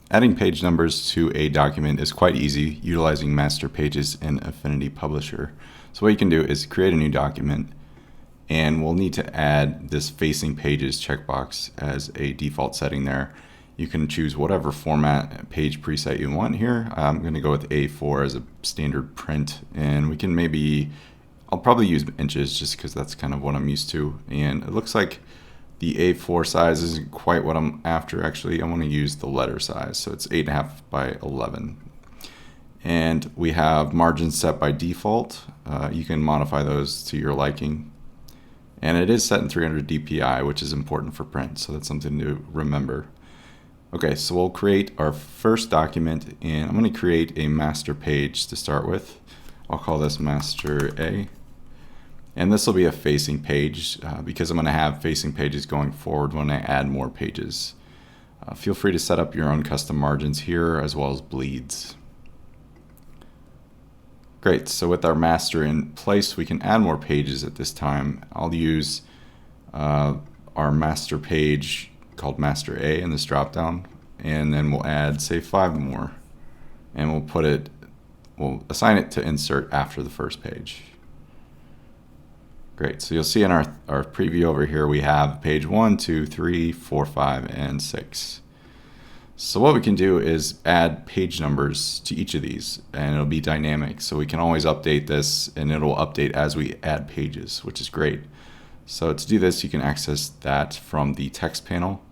Adding page numbers to a document is quite easy utilizing master pages in Affinity Publisher. So what you can do is create a new document, and we'll need to add this facing pages checkbox as a default setting there. You can choose whatever format page preset you want here. I'm going to go with A4 as a standard print, and we can I'll probably use inches just because that's kind of what I'm used to. And it looks like the A4 size isn't quite what I'm after. Actually, I want to use the letter size, so it's 8.5 by 11. And we have margins set by default. You can modify those to your liking. And it is set in 300 dpi, which is important for print, so that's something to remember. Okay, so we'll create our first document, and I'm going to create a master page to start with. I'll call this master A. And this will be a facing page because I'm going to have facing pages going forward when I add more pages. Feel free to set up your own custom margins here as well as bleeds. Great, so with our master in place, we can add more pages at this time. I'll use our master page called master A in this dropdown, and then we'll add, say, 5 more. And we'll assign it to insert after the first page. Great, so you'll see in our preview over here we have page 1, 2, 3, 4, 5, and 6. So what we can do is add page numbers to each of these, and it'll be dynamic. So we can always update this, and it'll update as we add pages, which is great. So to do this, you can access that from the text panel.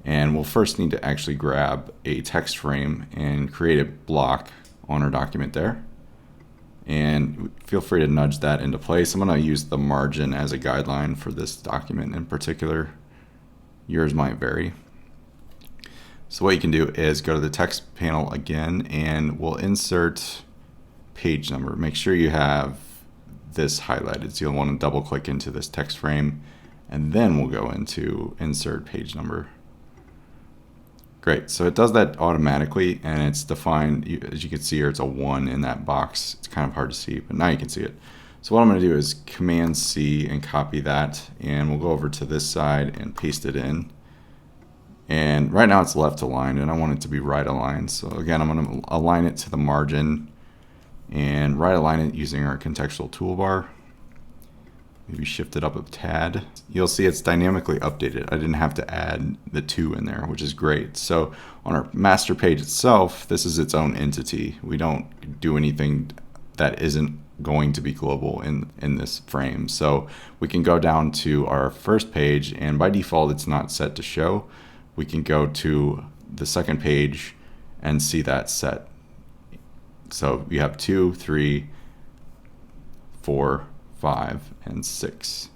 And we'll first need to actually grab a text frame and create a block on our document there. And feel free to nudge that into place. I'm going to use the margin as a guideline for this document in particular. Yours might vary. So what you can do is go to the text panel again, and we'll insert page number. Make sure you have this highlighted, so you'll want to double click into this text frame, and then we'll go into insert page number. Great, so it does that automatically, and it's defined, as you can see here, it's a 1 in that box. It's kind of hard to see, but now you can see it. So what I'm going to do is Command C and copy that, and we'll go over to this side and paste it in. And right now it's left aligned, and I want it to be right aligned. So again, I'm going to align it to the margin and right align it using our contextual toolbar. Maybe shift it up a tad. You'll see it's dynamically updated. I didn't have to add the 2 in there, which is great. So on our master page itself, this is its own entity. We don't do anything that isn't going to be global in this frame. So we can go down to our first page, and by default, it's not set to show. We can go to the second page and see that set. So we have 2, 3, 4, 5, and 6.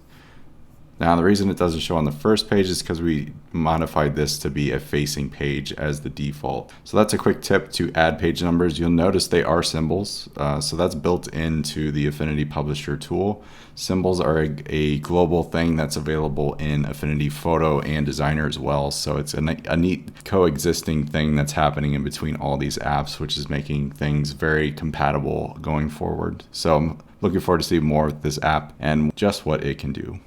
Now the reason it doesn't show on the first page is because we modified this to be a facing page as the default. So that's a quick tip to add page numbers. You'll notice they are symbols. So that's built into the Affinity Publisher tool. Symbols are a global thing that's available in Affinity Photo and Designer as well. So it's a neat coexisting thing that's happening in between all these apps, which is making things very compatible going forward. So I'm looking forward to seeing more with this app and just what it can do.